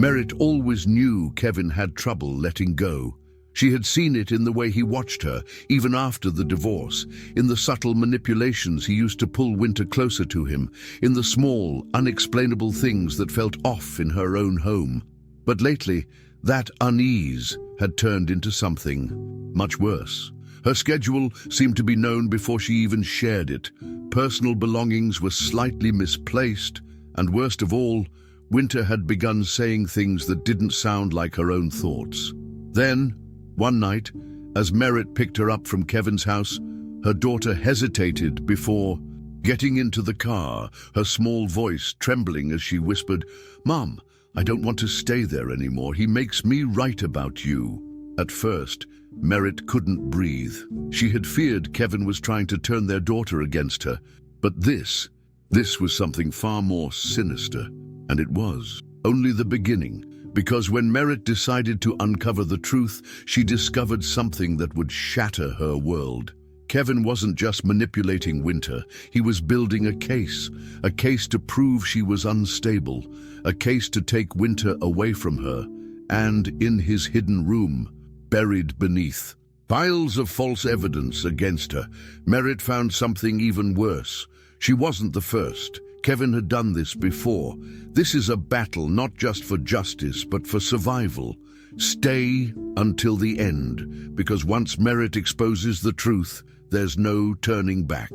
Merritt always knew Kevin had trouble letting go. She had seen it in the way he watched her, even after the divorce, in the subtle manipulations he used to pull Winter closer to him, in the small, unexplainable things that felt off in her own home. But lately, that unease had turned into something much worse. Her schedule seemed to be known before she even shared it. Personal belongings were slightly misplaced, and worst of all, Winter had begun saying things that didn't sound like her own thoughts. Then, one night, as Merritt picked her up from Kevin's house, her daughter hesitated before getting into the car, her small voice trembling as she whispered, "Mom, I don't want to stay there anymore. He makes me write about you." At first, Merritt couldn't breathe. She had feared Kevin was trying to turn their daughter against her. But this was something far more sinister. And it was only the beginning, because when Merritt decided to uncover the truth, she discovered something that would shatter her world. Kevin wasn't just manipulating Winter, he was building a case to prove she was unstable, a case to take Winter away from her, and in his hidden room, buried beneath piles of false evidence against her, Merritt found something even worse. She wasn't the first. Kevin had done this before. This is a battle not just for justice, but for survival. Stay until the end, because once Merritt exposes the truth, there's no turning back.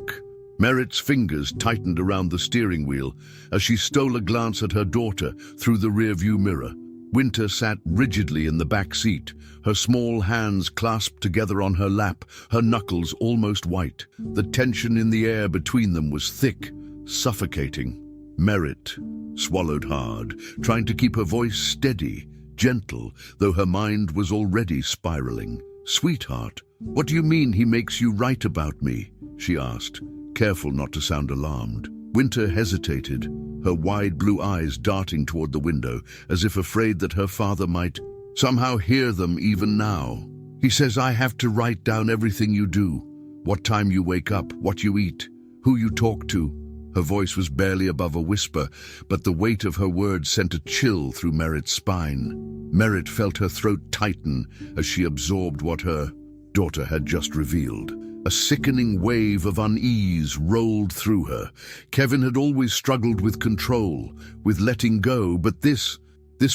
Merritt's fingers tightened around the steering wheel as she stole a glance at her daughter through the rearview mirror. Winter sat rigidly in the back seat, her small hands clasped together on her lap, her knuckles almost white. The tension in the air between them was thick, suffocating. Merritt swallowed hard, trying to keep her voice steady, gentle, though her mind was already spiraling. "Sweetheart, what do you mean he makes you write about me?" she asked, careful not to sound alarmed. Winter hesitated, her wide blue eyes darting toward the window, as if afraid that her father might somehow hear them even now. "He says I have to write down everything you do, what time you wake up, what you eat, who you talk to." Her voice was barely above a whisper, but the weight of her words sent a chill through Merritt's spine. Merritt felt her throat tighten as she absorbed what her daughter had just revealed. A sickening wave of unease rolled through her. Kevin had always struggled with control, with letting go, but this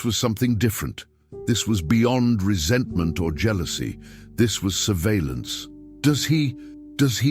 was something different. This was beyond resentment or jealousy. This was surveillance. Does he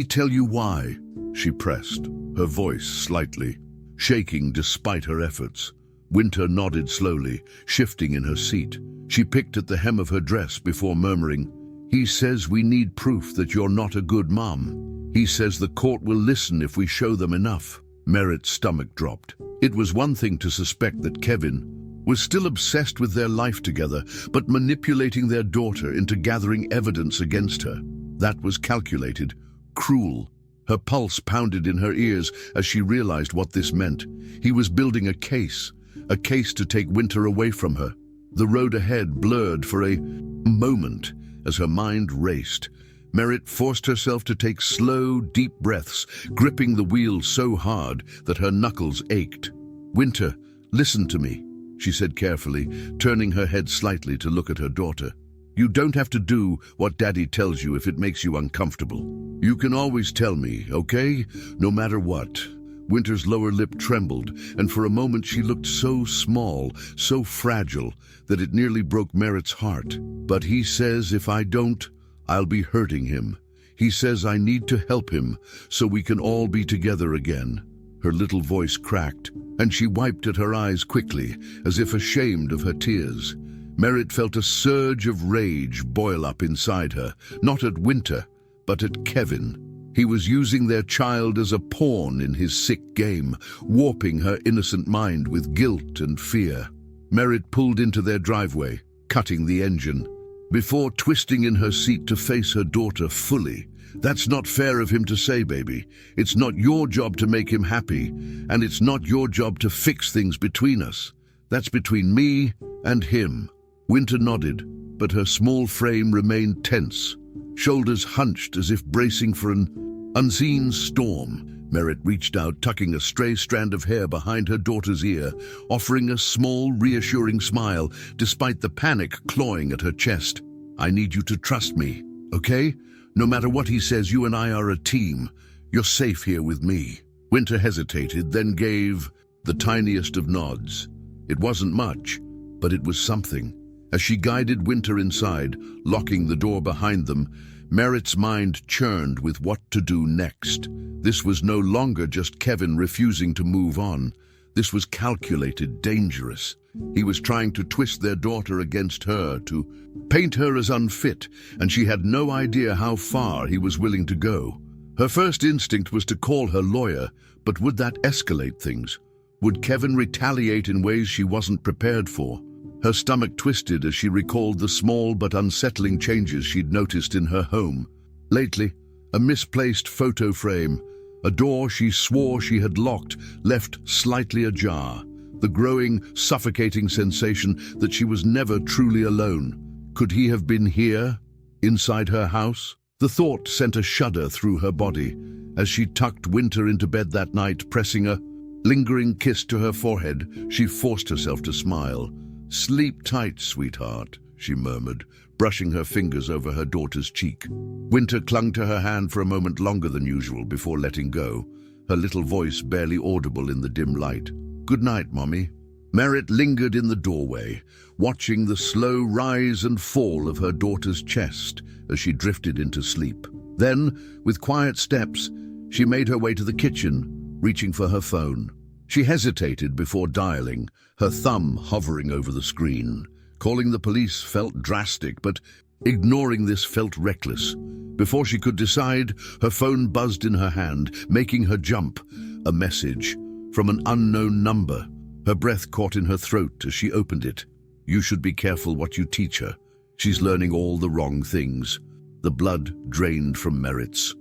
tell you why?" she pressed, her voice slightly shaking despite her efforts. Winter nodded slowly, shifting in her seat. She picked at the hem of her dress before murmuring, "He says we need proof that you're not a good mom. He says the court will listen if we show them enough." Merritt's stomach dropped. It was one thing to suspect that Kevin was still obsessed with their life together, but manipulating their daughter into gathering evidence against her, that was calculated, cruel. Her pulse pounded in her ears as she realized what this meant. He was building a case to take Winter away from her. The road ahead blurred for a moment as her mind raced. Merritt forced herself to take slow, deep breaths, gripping the wheel so hard that her knuckles ached. "Winter, listen to me," she said carefully, turning her head slightly to look at her daughter. "You don't have to do what Daddy tells you if it makes you uncomfortable. You can always tell me, okay? No matter what." Winter's lower lip trembled, and for a moment she looked so small, so fragile, that it nearly broke Merritt's heart. "But he says if I don't, I'll be hurting him. He says I need to help him so we can all be together again." Her little voice cracked, and she wiped at her eyes quickly, as if ashamed of her tears. Merritt felt a surge of rage boil up inside her, not at Winter, but at Kevin. He was using their child as a pawn in his sick game, warping her innocent mind with guilt and fear. Merritt pulled into their driveway, cutting the engine, before twisting in her seat to face her daughter fully. "That's not fair of him to say, baby. It's not your job to make him happy, and it's not your job to fix things between us. That's between me and him." Winter nodded, but her small frame remained tense, shoulders hunched as if bracing for an unseen storm. Merritt reached out, tucking a stray strand of hair behind her daughter's ear, offering a small, reassuring smile, despite the panic clawing at her chest. "I need you to trust me, okay? No matter what he says, you and I are a team. You're safe here with me." Winter hesitated, then gave the tiniest of nods. It wasn't much, but it was something. As she guided Winter inside, locking the door behind them, Merritt's mind churned with what to do next. This was no longer just Kevin refusing to move on. This was calculated, dangerous. He was trying to twist their daughter against her, to paint her as unfit, and she had no idea how far he was willing to go. Her first instinct was to call her lawyer, but would that escalate things? Would Kevin retaliate in ways she wasn't prepared for? Her stomach twisted as she recalled the small but unsettling changes she'd noticed in her home. Lately, a misplaced photo frame, a door she swore she had locked, left slightly ajar, the growing, suffocating sensation that she was never truly alone. Could he have been here, inside her house? The thought sent a shudder through her body. As she tucked Winter into bed that night, pressing a lingering kiss to her forehead, she forced herself to smile. "Sleep tight, sweetheart," she murmured, brushing her fingers over her daughter's cheek. Winter clung to her hand for a moment longer than usual before letting go, her little voice barely audible in the dim light. "Good night, Mommy." Merritt lingered in the doorway, watching the slow rise and fall of her daughter's chest as she drifted into sleep. Then, with quiet steps, she made her way to the kitchen, reaching for her phone. She hesitated before dialing, her thumb hovering over the screen. Calling the police felt drastic, but ignoring this felt reckless. Before she could decide, her phone buzzed in her hand, making her jump. A message from an unknown number. Her breath caught in her throat as she opened it. "You should be careful what you teach her. She's learning all the wrong things." The blood drained from Merritt's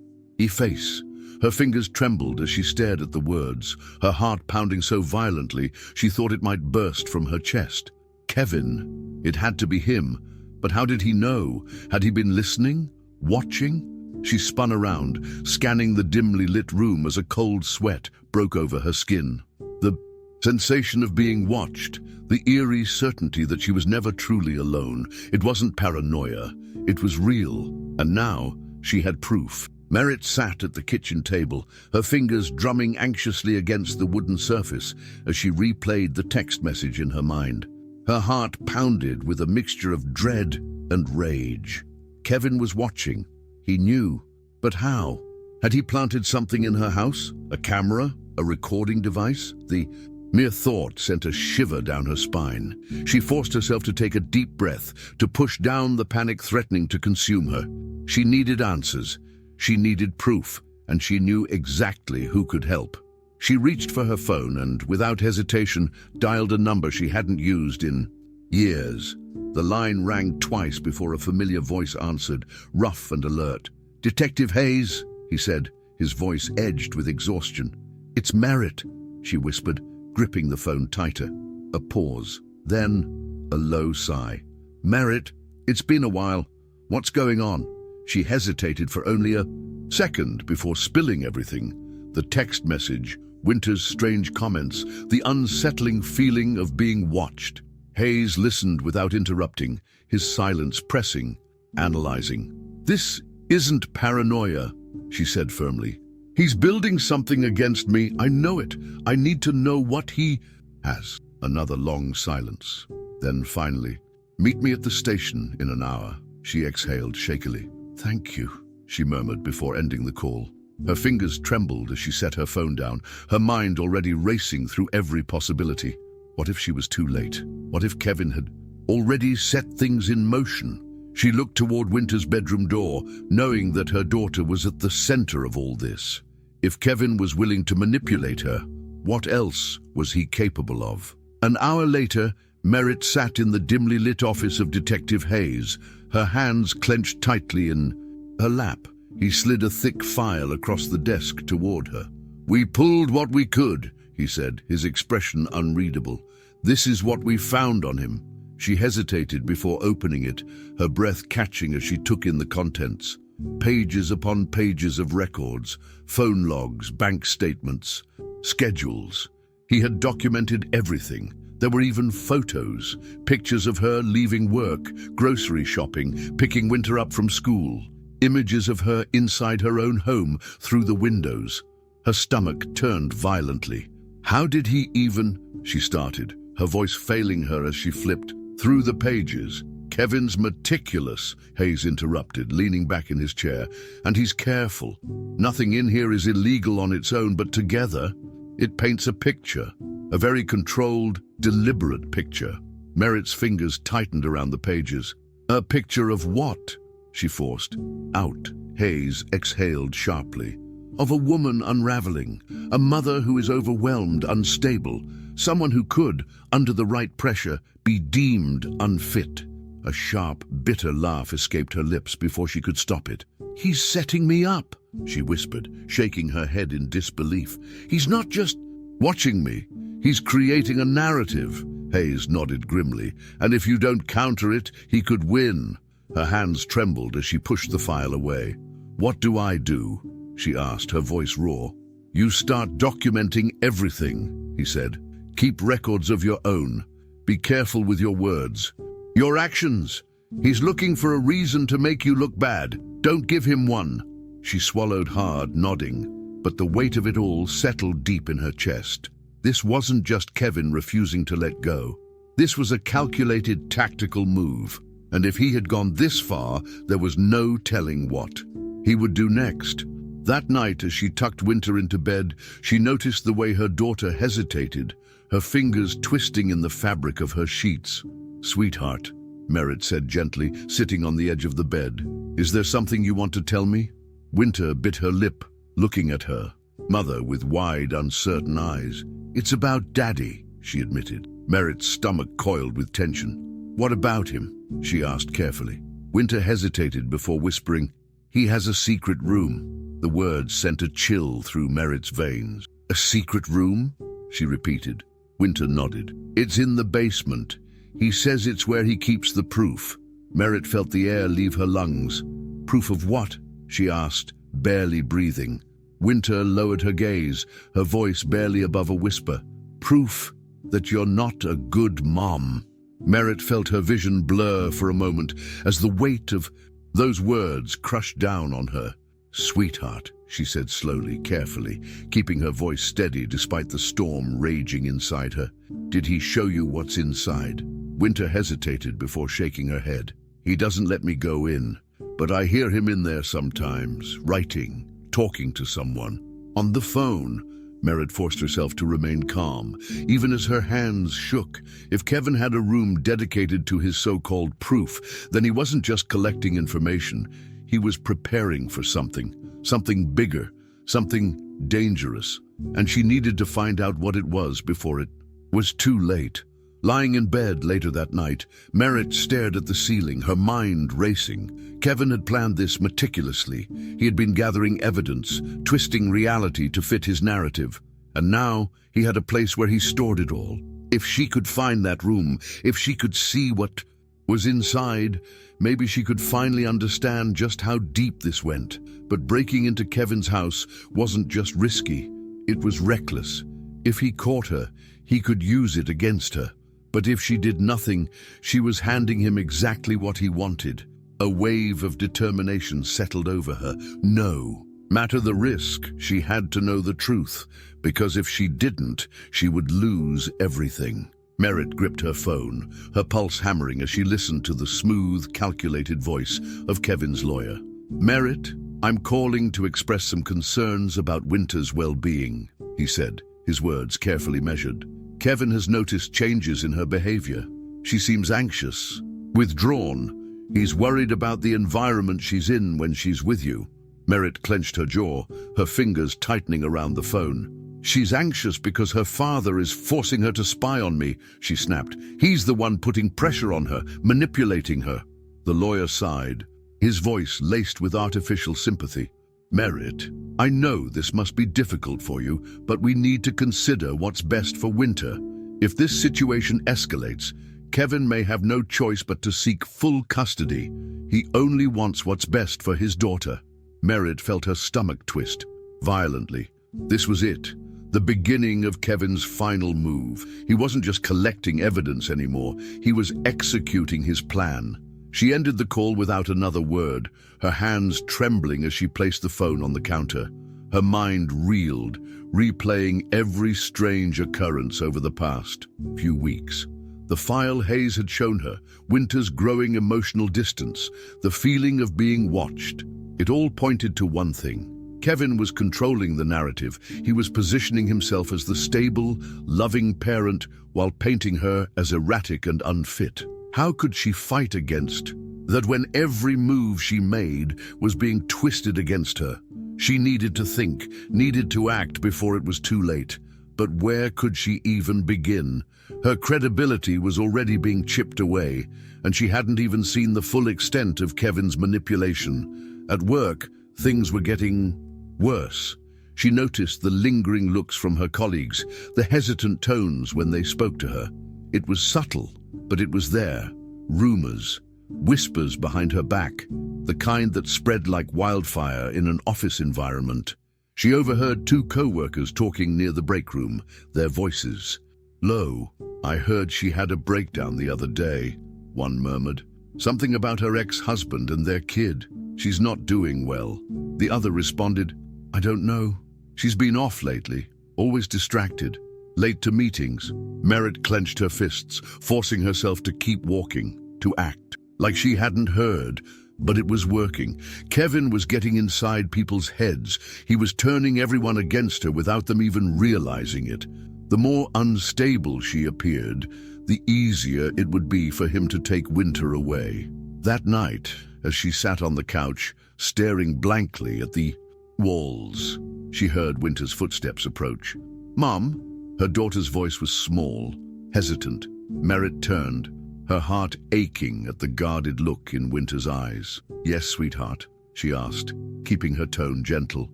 face. Her fingers trembled as she stared at the words, her heart pounding so violently she thought it might burst from her chest. Kevin. It had to be him. But how did he know? Had he been listening? Watching? She spun around, scanning the dimly lit room as a cold sweat broke over her skin. The sensation of being watched, the eerie certainty that she was never truly alone. It wasn't paranoia. It was real. And now she had proof. Merritt sat at the kitchen table, her fingers drumming anxiously against the wooden surface as she replayed the text message in her mind. Her heart pounded with a mixture of dread and rage. Kevin was watching. He knew. But how? Had he planted something in her house? A camera? A recording device? The mere thought sent a shiver down her spine. She forced herself to take a deep breath, to push down the panic threatening to consume her. She needed answers. She needed proof, and she knew exactly who could help. She reached for her phone and, without hesitation, dialed a number she hadn't used in years. The line rang twice before a familiar voice answered, rough and alert. "Detective Hayes," he said, his voice edged with exhaustion. "It's Merritt," she whispered, gripping the phone tighter. A pause, then a low sigh. "Merritt, it's been a while. What's going on?" She hesitated for only a second before spilling everything. The text message, Winter's strange comments, the unsettling feeling of being watched. Hayes listened without interrupting, his silence pressing, analyzing. "This isn't paranoia," she said firmly. "He's building something against me. I know it. I need to know what he has." Another long silence. Then finally, "Meet me at the station in an hour," she exhaled shakily. "Thank you," she murmured before ending the call. Her fingers trembled as she set her phone down, her mind already racing through every possibility. What if she was too late? What if Kevin had already set things in motion? She looked toward Winter's bedroom door, knowing that her daughter was at the center of all this. If Kevin was willing to manipulate her, what else was he capable of? An hour later, Merritt sat in the dimly lit office of Detective Hayes, her hands clenched tightly in her lap. He slid a thick file across the desk toward her. "We pulled what we could," he said, his expression unreadable. "This is what we found on him." She hesitated before opening it, her breath catching as she took in the contents. pages upon pages of records, phone logs, bank statements, schedules. He had documented everything. There were even photos, pictures of her leaving work, grocery shopping, picking Winter up from school, images of her inside her own home through the windows. Her stomach turned violently. How did he even, she started, her voice failing her as she flipped through the pages. Kevin's meticulous, Hayes interrupted, leaning back in his chair, and he's careful. Nothing in here is illegal on its own, but together, it paints a picture, a very controlled, deliberate picture. Merritt's fingers tightened around the pages. A picture of what? She forced out. Hayes exhaled sharply. Of a woman unraveling, a mother who is overwhelmed, unstable, someone who could, under the right pressure, be deemed unfit. A sharp, bitter laugh escaped her lips before she could stop it. "He's setting me up," she whispered, shaking her head in disbelief. "He's not just watching me. He's creating a narrative." Hayes nodded grimly. "And if you don't counter it, he could win." Her hands trembled as she pushed the file away. "What do I do?" she asked, her voice raw. "You start documenting everything," he said. "Keep records of your own. Be careful with your words. Your actions. He's looking for a reason to make you look bad. Don't give him one." She swallowed hard, nodding, but the weight of it all settled deep in her chest. This wasn't just Kevin refusing to let go. This was a calculated, tactical move, and if he had gone this far, there was no telling what he would do next. That night, as she tucked Winter into bed, she noticed the way her daughter hesitated, her fingers twisting in the fabric of her sheets. "Sweetheart," Merritt said gently, sitting on the edge of the bed, "is there something you want to tell me?" Winter bit her lip, looking at her mother with wide, uncertain eyes. "It's about Daddy," she admitted. Merritt's stomach coiled with tension. "What about him?" she asked carefully. Winter hesitated before whispering, "He has a secret room." The words sent a chill through Merritt's veins. "A secret room?" she repeated. Winter nodded. "It's in the basement. He says it's where he keeps the proof." Merritt felt the air leave her lungs. "Proof of what?" she asked, barely breathing. Winter lowered her gaze, her voice barely above a whisper. "Proof that you're not a good mom." Merritt felt her vision blur for a moment as the weight of those words crushed down on her. "Sweetheart," she said slowly, carefully, keeping her voice steady despite the storm raging inside her. "Did he show you what's inside?" Winter hesitated before shaking her head. "He doesn't let me go in, but I hear him in there sometimes, writing, talking to someone. On the phone." Merritt forced herself to remain calm, even as her hands shook. If Kevin had a room dedicated to his so-called proof, then he wasn't just collecting information. He was preparing for something bigger, something dangerous, and she needed to find out what it was before it was too late. Lying in bed later that night, Merritt stared at the ceiling, her mind racing. Kevin had planned this meticulously. He had been gathering evidence, twisting reality to fit his narrative. And now he had a place where he stored it all. If she could find that room, if she could see what was inside, maybe she could finally understand just how deep this went. But breaking into Kevin's house wasn't just risky, it was reckless. If he caught her, he could use it against her. But if she did nothing, she was handing him exactly what he wanted. A wave of determination settled over her. No matter the risk, she had to know the truth, because if she didn't, she would lose everything. Merritt gripped her phone, her pulse hammering as she listened to the smooth, calculated voice of Kevin's lawyer. "Merritt, I'm calling to express some concerns about Winter's well-being," he said, his words carefully measured. "Kevin has noticed changes in her behavior. She seems anxious, withdrawn. He's worried about the environment she's in when she's with you." Merritt clenched her jaw, her fingers tightening around the phone. "She's anxious because her father is forcing her to spy on me," she snapped. "He's the one putting pressure on her, manipulating her." The lawyer sighed, his voice laced with artificial sympathy. "Merritt, I know this must be difficult for you, but we need to consider what's best for Winter. If this situation escalates, Kevin may have no choice but to seek full custody. He only wants what's best for his daughter. Merritt felt her stomach twist violently. This was it, the beginning of Kevin's final move. He wasn't just collecting evidence anymore, he was executing his plan. She ended the call without another word, her hands trembling as she placed the phone on the counter. Her mind reeled, replaying every strange occurrence over the past few weeks. The file Hayes had shown her, Winter's growing emotional distance, the feeling of being watched. It all pointed to one thing. Kevin was controlling the narrative. He was positioning himself as the stable, loving parent while painting her as erratic and unfit. How could she fight against that when every move she made was being twisted against her? She needed to think, needed to act before it was too late. But where could she even begin? Her credibility was already being chipped away, and she hadn't even seen the full extent of Kevin's manipulation. At work, things were getting worse. She noticed the lingering looks from her colleagues, the hesitant tones when they spoke to her. It was subtle, but it was there. Rumors, whispers behind her back, the kind that spread like wildfire in an office environment. She overheard two co-workers talking near the break room, their voices low. "I heard she had a breakdown the other day," one murmured. "Something about her ex-husband and their kid. She's not doing well." The other responded, "I don't know. She's been off lately, always distracted, late to meetings." Merritt clenched her fists, forcing herself to keep walking, to act like she hadn't heard. But it was working. Kevin was getting inside people's heads. He was turning everyone against her without them even realizing it. The more unstable she appeared, the easier it would be for him to take Winter away. That night, as she sat on the couch, staring blankly at the walls, she heard Winter's footsteps approach. "Mom?" Her daughter's voice was small, hesitant. Merritt turned, her heart aching at the guarded look in Winter's eyes. "Yes, sweetheart?" she asked, keeping her tone gentle.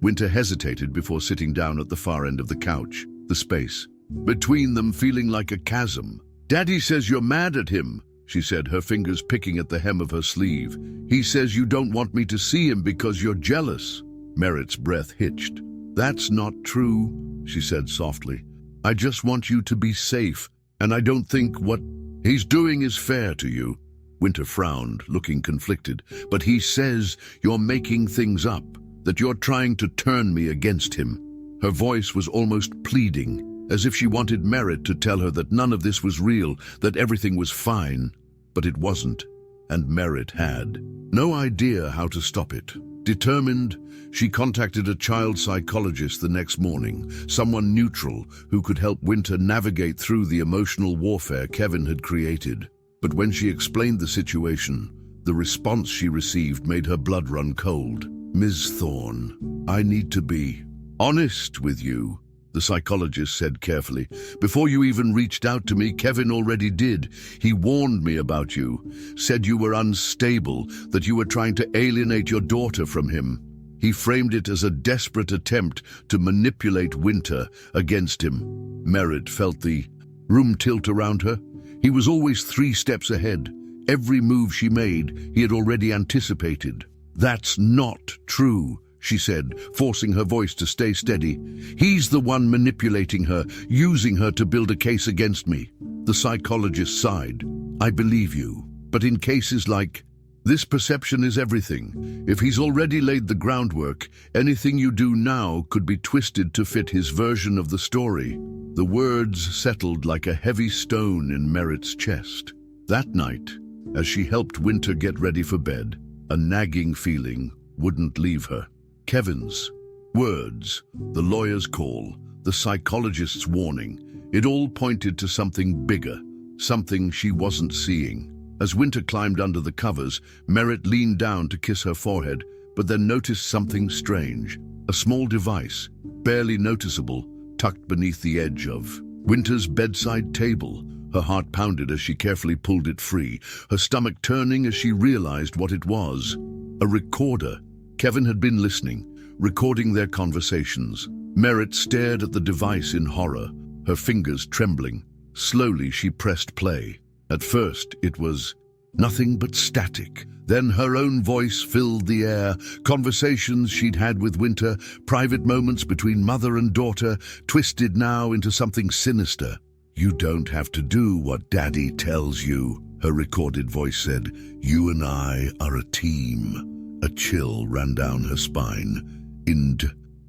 Winter hesitated before sitting down at the far end of the couch, the space between them feeling like a chasm. "Daddy says you're mad at him," she said, her fingers picking at the hem of her sleeve. "He says you don't want me to see him because you're jealous." Merritt's breath hitched. "That's not true," she said softly. "I just want you to be safe, and I don't think what he's doing is fair to you." Winter frowned, looking conflicted. "But he says you're making things up, that you're trying to turn me against him." Her voice was almost pleading, as if she wanted Merritt to tell her that none of this was real, that everything was fine. But it wasn't, and Merritt had no idea how to stop it. Determined, she contacted a child psychologist the next morning, someone neutral who could help Winter navigate through the emotional warfare Kevin had created. But when she explained the situation, the response she received made her blood run cold. "Ms. Thorn, I need to be honest with you," the psychologist said carefully. "Before you even reached out to me, Kevin already did. He warned me about you, said you were unstable, that you were trying to alienate your daughter from him. He framed it as a desperate attempt to manipulate Winter against him." Merritt felt the room tilt around her. He was always 3 steps ahead. Every move she made, he had already anticipated. "That's not true," she said, forcing her voice to stay steady. "He's the one manipulating her, using her to build a case against me." The psychologist sighed. "I believe you, but in cases like this, perception is everything. If he's already laid the groundwork, anything you do now could be twisted to fit his version of the story." The words settled like a heavy stone in Merritt's chest. That night, as she helped Winter get ready for bed, a nagging feeling wouldn't leave her. Kevin's words, the lawyer's call, the psychologist's warning, it all pointed to something bigger, something she wasn't seeing. As Winter climbed under the covers, Merritt leaned down to kiss her forehead, but then noticed something strange. A small device, barely noticeable, tucked beneath the edge of Winter's bedside table. Her heart pounded as she carefully pulled it free, her stomach turning as she realized what it was. A recorder. Kevin had been listening, recording their conversations. Merritt stared at the device in horror, her fingers trembling. Slowly she pressed play. At first, it was nothing but static. Then her own voice filled the air, conversations she'd had with Winter, private moments between mother and daughter, twisted now into something sinister. "You don't have to do what Daddy tells you," her recorded voice said. "You and I are a team." A chill ran down her spine. In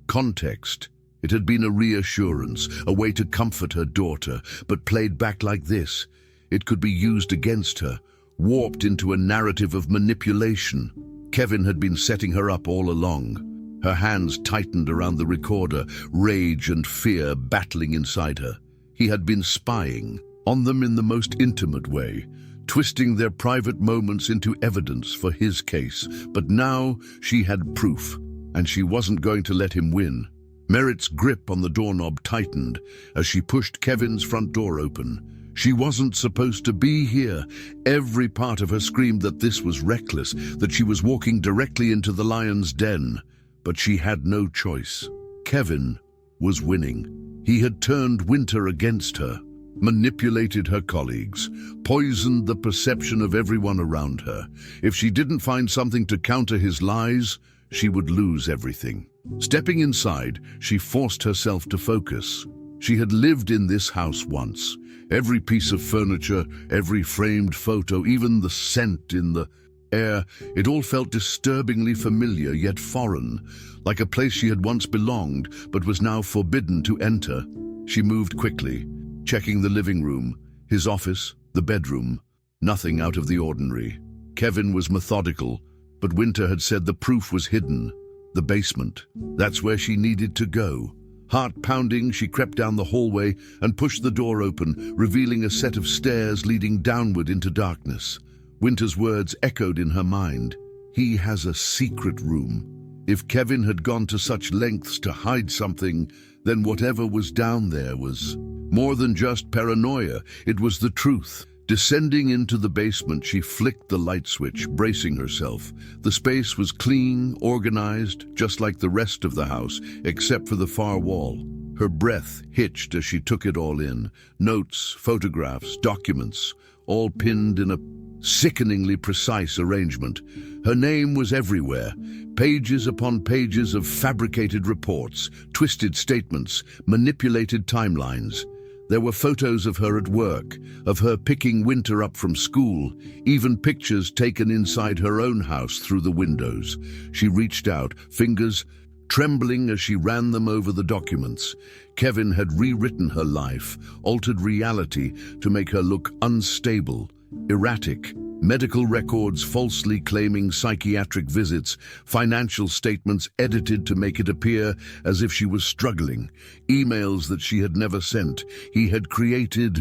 context, it had been a reassurance, a way to comfort her daughter, but played back like this, it could be used against her, warped into a narrative of manipulation. Kevin had been setting her up all along. Her hands tightened around the recorder, rage and fear battling inside her. He had been spying on them in the most intimate way, twisting their private moments into evidence for his case. But now she had proof, and she wasn't going to let him win. Merritt's grip on the doorknob tightened as she pushed Kevin's front door open. She wasn't supposed to be here. Every part of her screamed that this was reckless, that she was walking directly into the lion's den. But she had no choice. Kevin was winning. He had turned Winter against her, manipulated her colleagues, poisoned the perception of everyone around her. If she didn't find something to counter his lies, she would lose everything. Stepping inside, she forced herself to focus. She had lived in this house once. Every piece of furniture, every framed photo, even the scent in the air, it all felt disturbingly familiar yet foreign, like a place she had once belonged but was now forbidden to enter. She moved quickly, checking the living room, his office, the bedroom. Nothing out of the ordinary. Kevin was methodical, but Winter had said the proof was hidden. The basement. That's where she needed to go. Heart pounding, she crept down the hallway and pushed the door open, revealing a set of stairs leading downward into darkness. Winter's words echoed in her mind. He has a secret room. If Kevin had gone to such lengths to hide something, then whatever was down there was more than just paranoia. It was the truth. Descending into the basement, she flicked the light switch, bracing herself. The space was clean, organized, just like the rest of the house, except for the far wall. Her breath hitched as she took it all in. Notes, photographs, documents, all pinned in a sickeningly precise arrangement. Her name was everywhere. Pages upon pages of fabricated reports, twisted statements, manipulated timelines. There were photos of her at work, of her picking Winter up from school, even pictures taken inside her own house through the windows. She reached out, fingers trembling as she ran them over the documents. Kevin had rewritten her life, altered reality to make her look unstable, erratic. Medical records falsely claiming psychiatric visits, financial statements edited to make it appear as if she was struggling, emails that she had never sent. He had created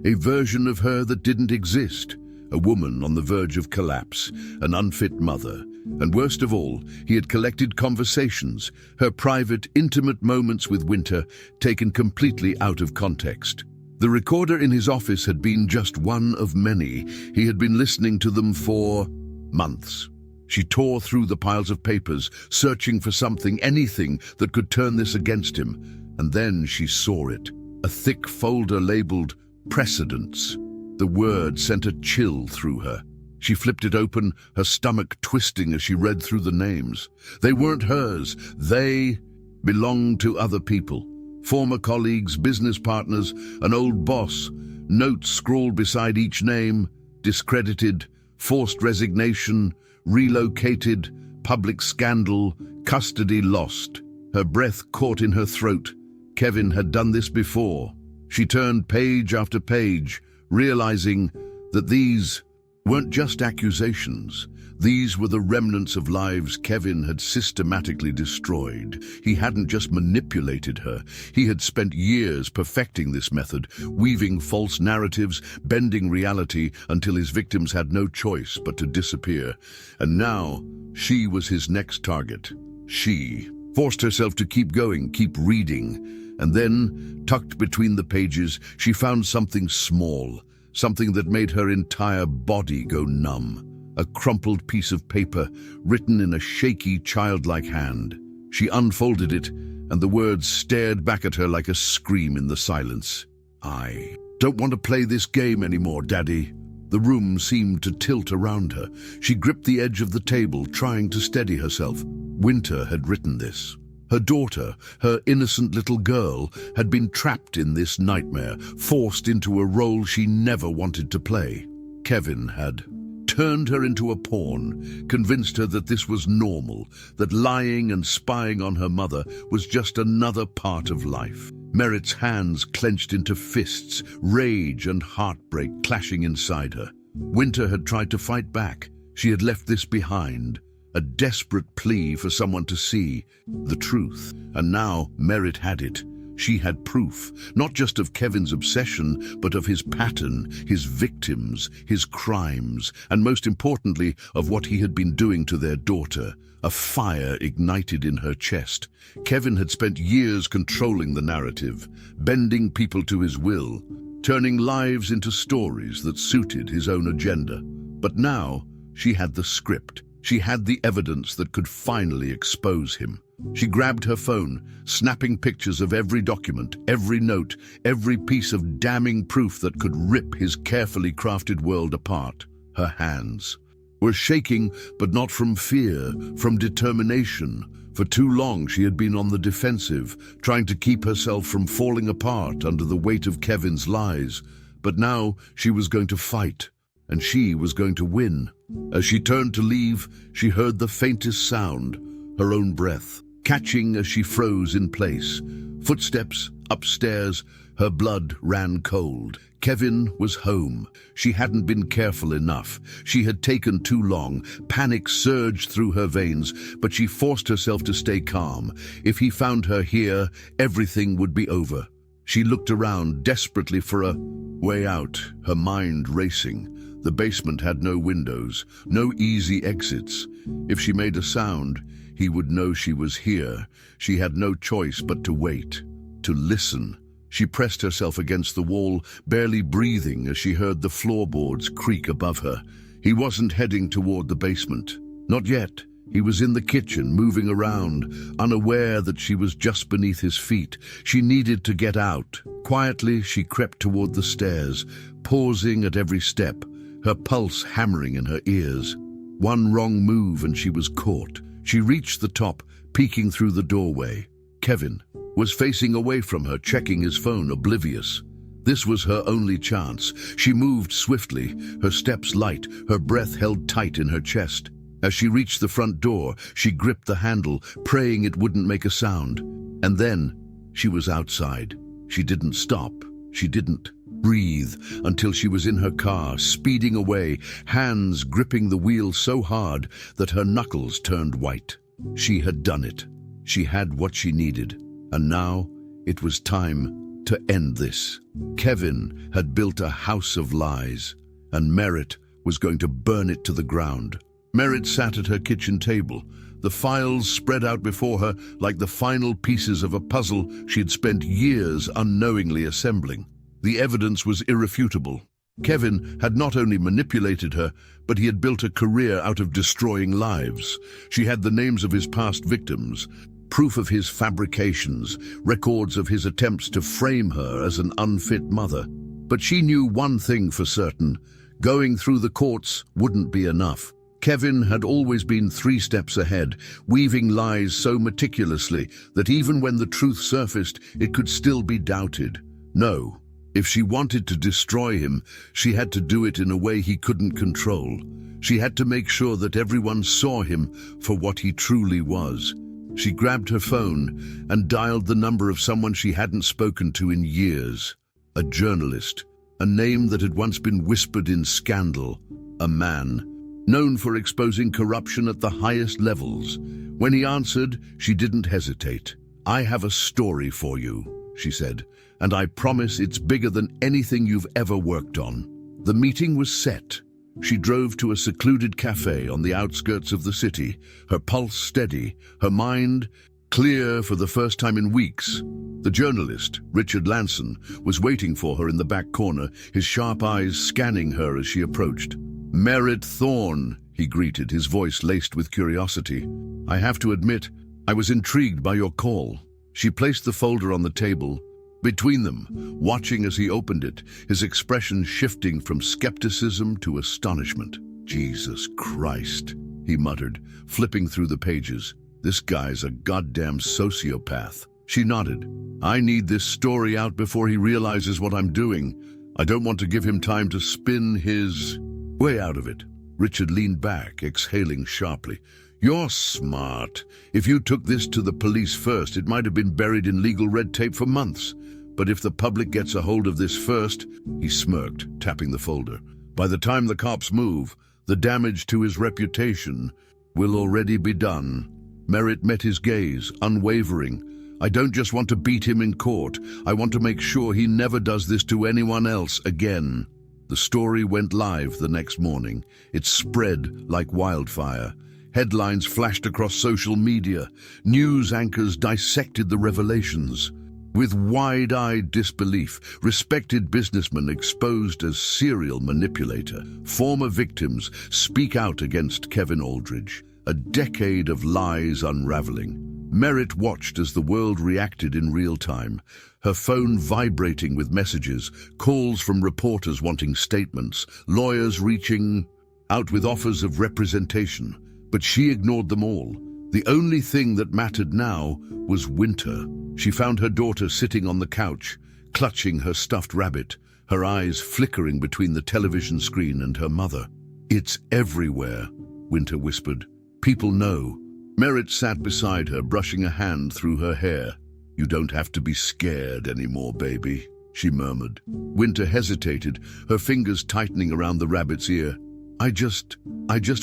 a version of her that didn't exist, a woman on the verge of collapse, an unfit mother. And worst of all, he had collected conversations, her private, intimate moments with Winter, taken completely out of context. The recorder in his office had been just one of many. He had been listening to them for months. She tore through the piles of papers, searching for something, anything that could turn this against him. And then she saw it, a thick folder labeled Precedents. The word sent a chill through her. She flipped it open, her stomach twisting as she read through the names. They weren't hers. They belonged to other people. Former colleagues, business partners, an old boss. Notes scrawled beside each name: discredited, forced resignation, relocated, public scandal, custody lost. Her breath caught in her throat. Kevin had done this before. She turned page after page, realizing that these weren't just accusations. These were the remnants of lives Kevin had systematically destroyed. He hadn't just manipulated her. He had spent years perfecting this method, weaving false narratives, bending reality until his victims had no choice but to disappear. And now, she was his next target. She forced herself to keep going, keep reading. And then, tucked between the pages, she found something small, something that made her entire body go numb. A crumpled piece of paper, written in a shaky, childlike hand. She unfolded it, and the words stared back at her like a scream in the silence. "I don't want to play this game anymore, Daddy." The room seemed to tilt around her. She gripped the edge of the table, trying to steady herself. Winter had written this. Her daughter, her innocent little girl, had been trapped in this nightmare, forced into a role she never wanted to play. Kevin had turned her into a pawn, convinced her that this was normal, that lying and spying on her mother was just another part of life. Merritt's hands clenched into fists, rage and heartbreak clashing inside her. Winter had tried to fight back. She had left this behind, a desperate plea for someone to see the truth. And now Merritt had it. She had proof, not just of Kevin's obsession, but of his pattern, his victims, his crimes, and most importantly, of what he had been doing to their daughter. A fire ignited in her chest. Kevin had spent years controlling the narrative, bending people to his will, turning lives into stories that suited his own agenda. But now she had the script. She had the evidence that could finally expose him. She grabbed her phone, snapping pictures of every document, every note, every piece of damning proof that could rip his carefully crafted world apart. Her hands were shaking, but not from fear, from determination. For too long she had been on the defensive, trying to keep herself from falling apart under the weight of Kevin's lies. But now she was going to fight, and she was going to win. As she turned to leave, she heard the faintest sound, her own breath, catching as she froze in place. Footsteps upstairs, her blood ran cold. Kevin was home. She hadn't been careful enough. She had taken too long. Panic surged through her veins, but she forced herself to stay calm. If he found her here, everything would be over. She looked around desperately for a way out, her mind racing. The basement had no windows, no easy exits. If she made a sound, he would know she was here. She had no choice but to wait, to listen. She pressed herself against the wall, barely breathing as she heard the floorboards creak above her. He wasn't heading toward the basement. Not yet. He was in the kitchen, moving around, unaware that she was just beneath his feet. She needed to get out. Quietly, she crept toward the stairs, pausing at every step, her pulse hammering in her ears. One wrong move and she was caught. She reached the top, peeking through the doorway. Kevin was facing away from her, checking his phone, oblivious. This was her only chance. She moved swiftly, her steps light, her breath held tight in her chest. As she reached the front door, she gripped the handle, praying it wouldn't make a sound. And then she was outside. She didn't stop. She didn't breathe until she was in her car, speeding away, hands gripping the wheel so hard that her knuckles turned white. She had done it. She had what she needed. And now it was time to end this. Kevin had built a house of lies, and Merritt was going to burn it to the ground. Merritt sat at her kitchen table, the files spread out before her like the final pieces of a puzzle she had spent years unknowingly assembling. The evidence was irrefutable. Kevin had not only manipulated her, but he had built a career out of destroying lives. She had the names of his past victims, proof of his fabrications, records of his attempts to frame her as an unfit mother. But she knew one thing for certain: going through the courts wouldn't be enough. Kevin had always been 3 steps ahead, weaving lies so meticulously that even when the truth surfaced, it could still be doubted. No, if she wanted to destroy him, she had to do it in a way he couldn't control. She had to make sure that everyone saw him for what he truly was. She grabbed her phone and dialed the number of someone she hadn't spoken to in years. A journalist, a name that had once been whispered in scandal, a man known for exposing corruption at the highest levels. When he answered, she didn't hesitate. "I have a story for you," she said, "and I promise it's bigger than anything you've ever worked on." The meeting was set. She drove to a secluded cafe on the outskirts of the city, her pulse steady, her mind clear for the first time in weeks. The journalist, Richard Lanson, was waiting for her in the back corner, his sharp eyes scanning her as she approached. "Merritt Thorn," he greeted, his voice laced with curiosity. "I have to admit, I was intrigued by your call." She placed the folder on the table, Between them, watching as he opened it, his expression shifting from skepticism to astonishment. "Jesus Christ," he muttered, flipping through the pages. "This guy's a goddamn sociopath." She nodded. "I need this story out before he realizes what I'm doing. I don't want to give him time to spin his way out of it." Richard leaned back, exhaling sharply. "You're smart. If you took this to the police first, it might have been buried in legal red tape for months. But if the public gets a hold of this first," he smirked, tapping the folder, "by the time the cops move, the damage to his reputation will already be done." Merritt met his gaze, unwavering. "I don't just want to beat him in court. I want to make sure he never does this to anyone else again." The story went live the next morning. It spread like wildfire. Headlines flashed across social media. News anchors dissected the revelations. With wide-eyed disbelief, respected businessmen exposed as serial manipulator. Former victims speak out against Kevin Aldridge. A decade of lies unraveling. Merritt watched as the world reacted in real time, her phone vibrating with messages, calls from reporters wanting statements, lawyers reaching out with offers of representation. But she ignored them all. The only thing that mattered now was Winter. She found her daughter sitting on the couch, clutching her stuffed rabbit, her eyes flickering between the television screen and her mother. "It's everywhere," Winter whispered. "People know." Merritt sat beside her, brushing a hand through her hair. "You don't have to be scared anymore, baby," she murmured. Winter hesitated, her fingers tightening around the rabbit's ear. I just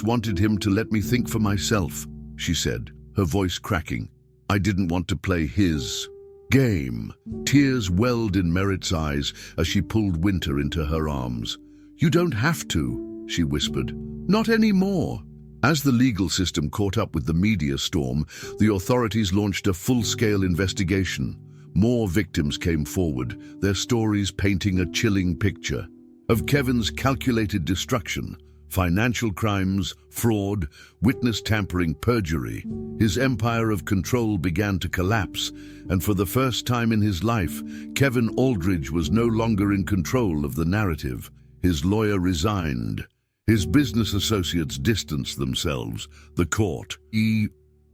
wanted him to let me think for myself," she said, her voice cracking. "I didn't want to play his game." Tears welled in Merritt's eyes as she pulled Winter into her arms. "You don't have to," she whispered. "Not anymore." As the legal system caught up with the media storm, the authorities launched a full-scale investigation. More victims came forward, their stories painting a chilling picture of Kevin's calculated destruction. Financial crimes, fraud, witness tampering, perjury. His empire of control began to collapse, and for the first time in his life, Kevin Aldridge was no longer in control of the narrative. His lawyer resigned. His business associates distanced themselves. The court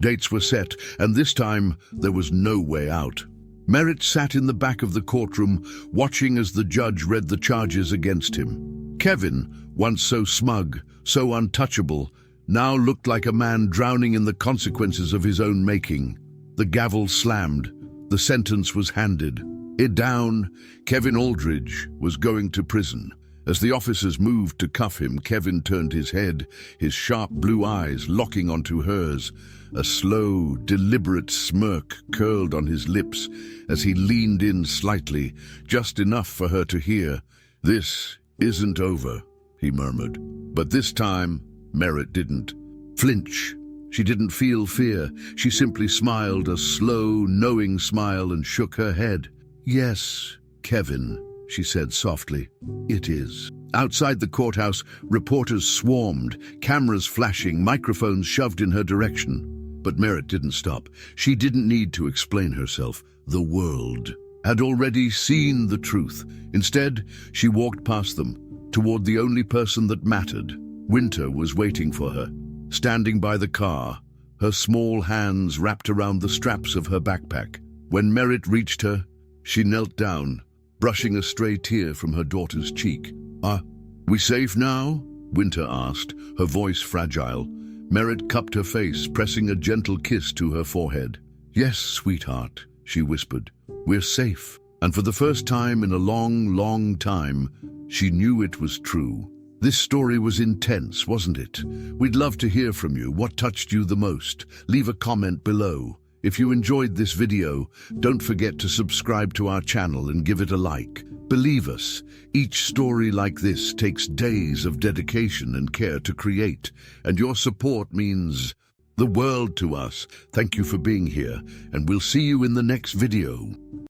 dates were set, and this time there was no way out. Merritt sat in the back of the courtroom, watching as the judge read the charges against him. Kevin, once so smug, so untouchable, now looked like a man drowning in the consequences of his own making. The gavel slammed. The sentence was handed. It down. Kevin Aldridge was going to prison. As the officers moved to cuff him, Kevin turned his head, his sharp blue eyes locking onto hers. A slow, deliberate smirk curled on his lips as he leaned in slightly, just enough for her to hear. "This isn't over," he murmured. But this time, Merritt didn't flinch. She didn't feel fear. She simply smiled, a slow, knowing smile, and shook her head. "Yes, Kevin," she said softly. "It is." Outside the courthouse, reporters swarmed, cameras flashing, microphones shoved in her direction. But Merritt didn't stop. She didn't need to explain herself. The world had already seen the truth. Instead, she walked past them, toward the only person that mattered. Winter was waiting for her, standing by the car, her small hands wrapped around the straps of her backpack. When Merritt reached her, she knelt down, brushing a stray tear from her daughter's cheek. "Are we safe now?" Winter asked, her voice fragile. Merritt cupped her face, pressing a gentle kiss to her forehead. "Yes, sweetheart," she whispered. "We're safe." And for the first time in a long, long time, she knew it was true. This story was intense, wasn't it? We'd love to hear from you. What touched you the most? Leave a comment below. If you enjoyed this video, don't forget to subscribe to our channel and give it a like. Believe us, each story like this takes days of dedication and care to create, and your support means the world to us. Thank you for being here, and we'll see you in the next video.